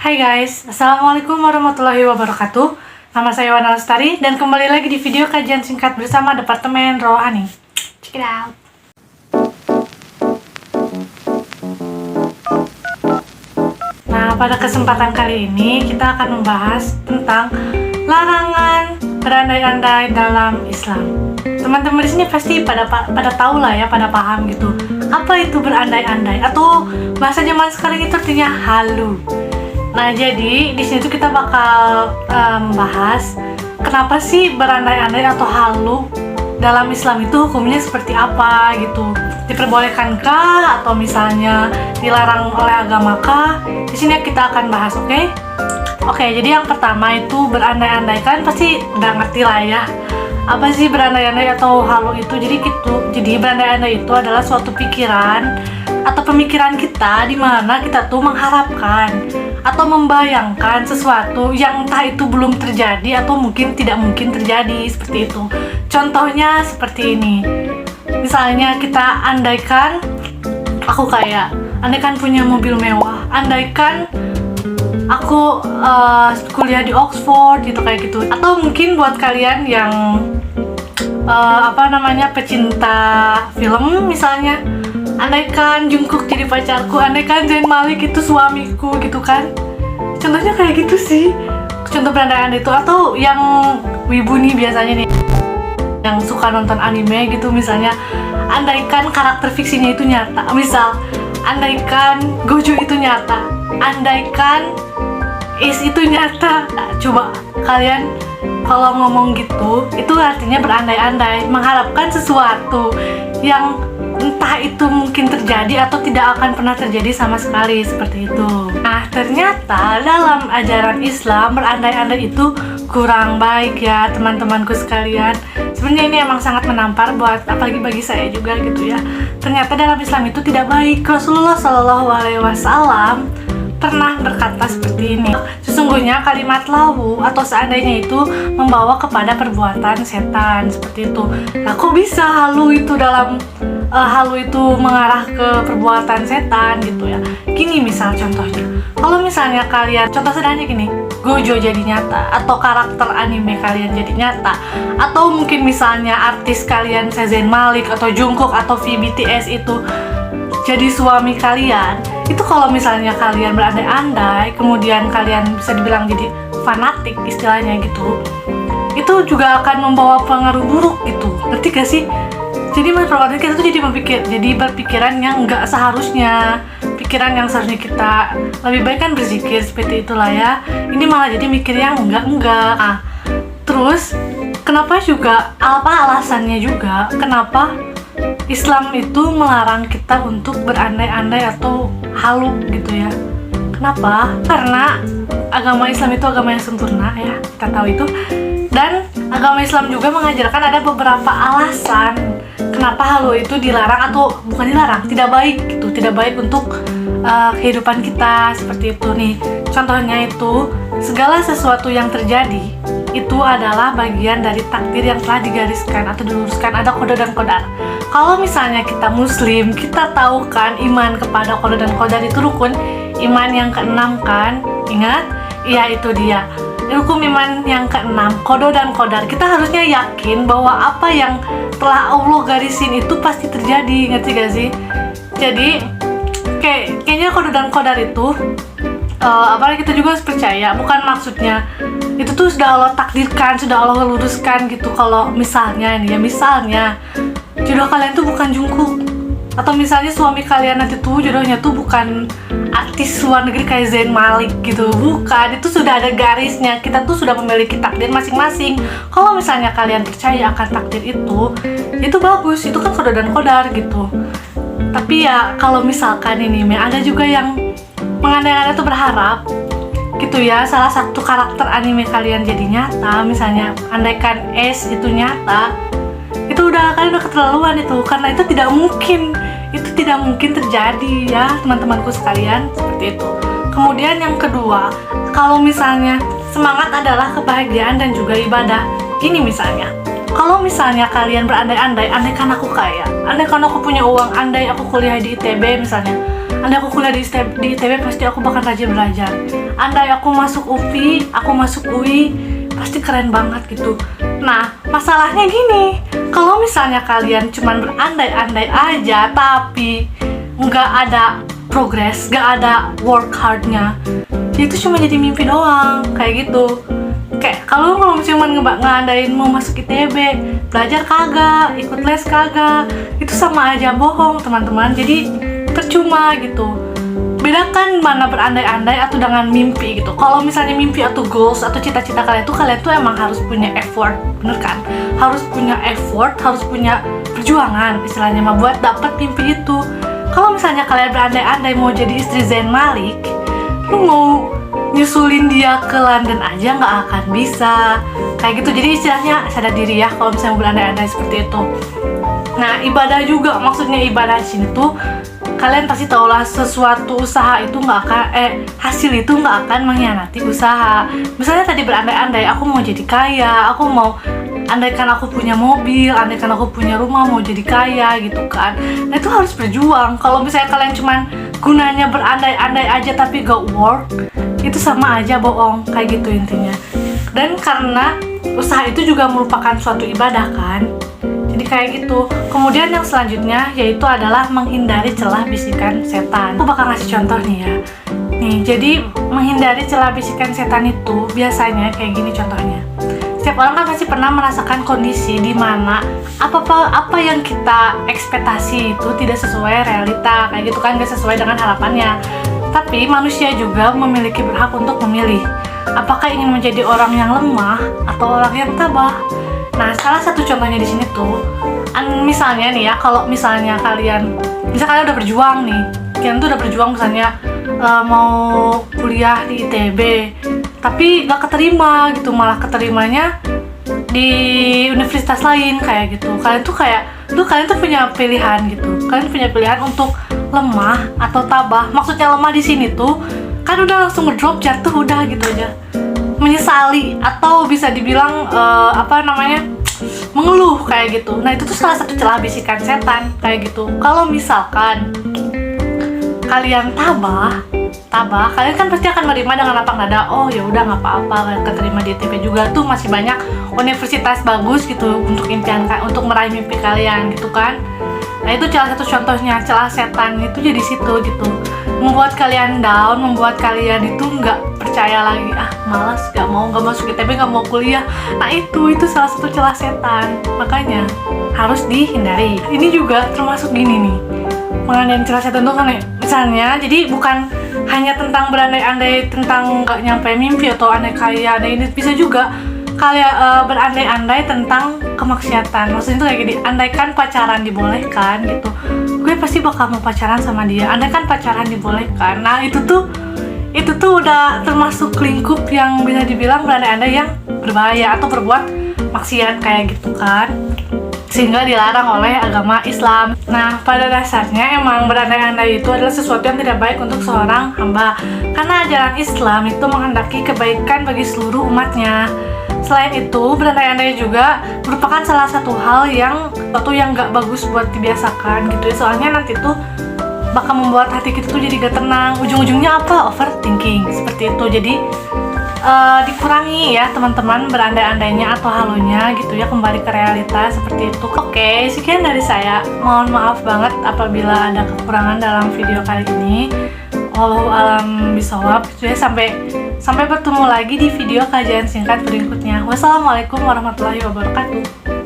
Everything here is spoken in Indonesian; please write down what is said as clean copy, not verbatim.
Hai guys, Assalamualaikum warahmatullahi wabarakatuh. Nama saya Wana Lestari dan kembali lagi di video kajian singkat bersama Departemen Rohani. Check it out. Nah, pada kesempatan kali ini kita akan membahas tentang larangan berandai-andai dalam Islam. Teman-teman di sini pasti pada tahu lah ya, pada paham gitu. Apa itu berandai-andai atau bahasa zaman sekarang itu artinya halu. Nah, jadi di sini tuh kita bakal membahas kenapa sih berandai-andai atau halu dalam Islam itu hukumnya seperti apa gitu. Diperbolehkankah atau misalnya dilarang oleh agamakah? Di sini kita akan bahas, oke? Oke, jadi yang pertama itu berandai-andai, kan pasti udah ngerti lah ya. Apa sih berandai-andai atau halu itu? Jadi berandai-andai itu adalah suatu pikiran atau pemikiran kita di mana kita tuh mengharapkan atau membayangkan sesuatu yang entah itu belum terjadi atau mungkin tidak mungkin terjadi, seperti itu. Contohnya seperti ini. Misalnya kita andaikan aku andaikan punya mobil mewah, andaikan aku kuliah di Oxford gitu, kayak gitu. Atau mungkin buat kalian yang pecinta film misalnya, andaikan Jungkook jadi pacarku, andaikan Zayn Malik itu suamiku gitu kan. Contohnya kayak gitu sih, contoh berandai-andai itu. Atau yang wibu nih biasanya nih, yang suka nonton anime gitu, misalnya andaikan karakter fiksinya itu nyata, misal andaikan Gojo itu nyata, andaikan Ace itu nyata. Nah, coba kalian kalau ngomong gitu, itu artinya berandai-andai, mengharapkan sesuatu yang entah itu mungkin terjadi atau tidak akan pernah terjadi sama sekali, seperti itu. Nah, ternyata dalam ajaran Islam berandai-andai itu kurang baik ya teman-temanku sekalian. Sebenarnya ini emang sangat menampar buat apalagi bagi saya juga gitu ya. Ternyata dalam Islam itu tidak baik. Rasulullah SAW pernah berkata seperti ini, sesungguhnya kalimat lawu atau seandainya itu membawa kepada perbuatan setan, seperti itu. Nah, kok bisa halu itu halu itu mengarah ke perbuatan setan gitu ya. Gini misal contohnya, kalau misalnya kalian, contoh sederhananya gini, Gojo jadi nyata, atau karakter anime kalian jadi nyata, atau mungkin misalnya artis kalian Zayn Malik atau Jungkook atau V-BTS itu jadi suami kalian, itu kalau misalnya kalian berandai-andai, kemudian kalian bisa dibilang jadi fanatik istilahnya gitu, itu juga akan membawa pengaruh buruk gitu, ngerti gak sih? Jadi menurut kita tuh jadi berpikiran yang nggak seharusnya, pikiran yang seharusnya kita lebih baik kan berzikir, seperti itulah ya. Ini malah jadi mikir yang enggak. Nah, terus kenapa juga, apa alasannya juga kenapa Islam itu melarang kita untuk berandai-andai atau halu gitu ya? Kenapa? Karena agama Islam itu agama yang sempurna ya, kita tahu itu. Dan agama Islam juga mengajarkan ada beberapa alasan kenapa halu itu dilarang, atau bukan dilarang, tidak baik gitu, tidak baik untuk kehidupan kita, seperti itu nih. Contohnya itu, segala sesuatu yang terjadi itu adalah bagian dari takdir yang telah digariskan atau diluruskan, ada qada dan qadar. Kalau misalnya kita muslim, kita tahu kan iman kepada qada dan qadar itu rukun iman yang keenam kan? Ingat? Iya, itu dia. Rukun iman yang keenam, qada dan qadar. Kita harusnya yakin bahwa apa yang telah Allah garisin itu pasti terjadi, ngerti gak sih? Jadi kayaknya qada dan qadar itu apalagi kita juga harus percaya, bukan maksudnya itu tuh sudah Allah takdirkan, sudah Allah luruskan gitu. Kalau misalnya nih ya, misalnya jodoh kalian tuh bukan Jungkook, atau misalnya suami kalian nanti tuh jodohnya tuh bukan artis luar negeri kayak Zayn Malik gitu, bukan. Itu sudah ada garisnya, kita tuh sudah memiliki takdir masing-masing. Kalau misalnya kalian percaya akan takdir itu bagus, itu kan qada dan qadar gitu. Tapi ya kalau misalkan ini ada juga yang mengandai-andai tuh berharap gitu ya, salah satu karakter anime kalian jadi nyata, misalnya andaikan Ace itu nyata, itu kalian udah keterlaluan itu, karena itu tidak mungkin terjadi ya teman-temanku sekalian, seperti itu. Kemudian yang kedua, kalau misalnya semangat adalah kebahagiaan dan juga ibadah, gini misalnya, kalau misalnya kalian berandai-andai, andaikan aku kaya, andaikan aku punya uang, andai aku kuliah di ITB misalnya, andai aku kuliah di ITB pasti aku bakal rajin belajar. Andai aku masuk UPI, aku masuk UI, pasti keren banget gitu. Nah, masalahnya gini, kalau misalnya kalian cuman berandai-andai aja tapi nggak ada progress, nggak ada work hardnya, itu cuma jadi mimpi doang, kayak gitu. Kayak kalau cuma ngeandain mau masuk ITB, belajar kagak, ikut les kagak, itu sama aja bohong teman-teman. Jadi percuma gitu. Bedakan mana berandai-andai atau dengan mimpi gitu. Kalau misalnya mimpi atau goals atau cita-cita kalian tuh emang harus punya effort, bener kan? Harus punya effort, harus punya perjuangan istilahnya mah buat dapet mimpi itu. Kalau misalnya kalian berandai-andai mau jadi istri Zain Malik, lu mau nyusulin dia ke London aja nggak akan bisa kayak gitu. Jadi istilahnya sadar diri ya kalau misalnya berandai-andai seperti itu. Nah, ibadah juga, maksudnya ibadah di sini tuh kalian pasti tahulah sesuatu usaha itu nggak akan hasil itu nggak akan mengkhianati usaha. Misalnya tadi berandai-andai aku mau jadi kaya, aku mau andaikan aku punya mobil, andaikan aku punya rumah, mau jadi kaya gitu kan. Nah, itu harus berjuang. Kalau misalnya kalian cuman gunanya berandai-andai aja tapi gak work, itu sama aja bohong, kayak gitu intinya. Dan karena usaha itu juga merupakan suatu ibadah kan, jadi kayak gitu. Kemudian yang selanjutnya yaitu adalah menghindari celah bisikan setan. Aku bakal ngasih contoh nih ya. Nih, jadi menghindari celah bisikan setan itu biasanya kayak gini contohnya. Setiap orang kan pasti pernah merasakan kondisi di mana apa yang kita ekspektasi itu tidak sesuai realita, kayak gitu kan, gak sesuai dengan harapannya. Tapi manusia juga memiliki berhak untuk memilih apakah ingin menjadi orang yang lemah atau orang yang tabah. Nah, salah satu contohnya di sini tuh, misalnya nih ya, kalau misalnya kalian udah berjuang nih, kalian tuh udah berjuang misalnya mau kuliah di ITB, tapi gak keterima gitu, malah keterimanya di universitas lain kayak gitu. Kalian tuh punya pilihan gitu. Kalian punya pilihan untuk lemah atau tabah. Maksudnya lemah di sini tuh kan udah langsung ngedrop, jatuh udah gitu aja, menyesali atau bisa dibilang mengeluh kayak gitu. Nah, itu tuh salah satu celah bisikan setan kayak gitu. Kalau misalkan kalian tabah, kalian kan pasti akan menerima dengan lapang dada. Oh ya udah nggak apa-apa, keterima di ITB juga tuh masih banyak universitas bagus gitu untuk untuk meraih mimpi kalian gitu kan. Nah, itu salah satu contohnya celah setan itu jadi situ gitu, membuat kalian down, membuat kalian itu nggak percaya lagi, malas, nggak masuk ITB, nggak mau kuliah. Nah, itu salah satu celah setan, makanya harus dihindari. Ini juga termasuk gini nih, mengenai celah setan itu kan misalnya, jadi bukan hanya tentang berandai-andai tentang nggak nyampe mimpi atau andai kaya, ini bisa juga kalian berandai-andai tentang kemaksiatan. Maksudnya itu kayak gini, andaikan pacaran dibolehkan gitu, gue pasti bakal mau pacaran sama dia. Andaikan pacaran dibolehkan, nah itu tuh udah termasuk lingkup yang bisa dibilang berandai-andai yang berbahaya atau berbuat maksiat kayak gitu kan, sehingga dilarang oleh agama Islam. Nah, pada dasarnya emang berandai-andai itu adalah sesuatu yang tidak baik untuk seorang hamba, karena ajaran Islam itu menghendaki kebaikan bagi seluruh umatnya. Selain itu, berandai-andai juga merupakan salah satu hal yang gak bagus buat dibiasakan gitu ya. Soalnya nanti tuh bakal membuat hati kita tuh jadi gak tenang. Ujung-ujungnya apa? Overthinking, seperti itu. Jadi dikurangi ya teman-teman berandai-andainya atau halonya gitu ya, kembali ke realita seperti itu. Oke, sekian dari saya. Mohon maaf banget apabila ada kekurangan dalam video kali ini. Wallahu alam bisawab gitu ya. Sampai bertemu lagi di video kajian singkat berikutnya. Wassalamualaikum warahmatullahi wabarakatuh.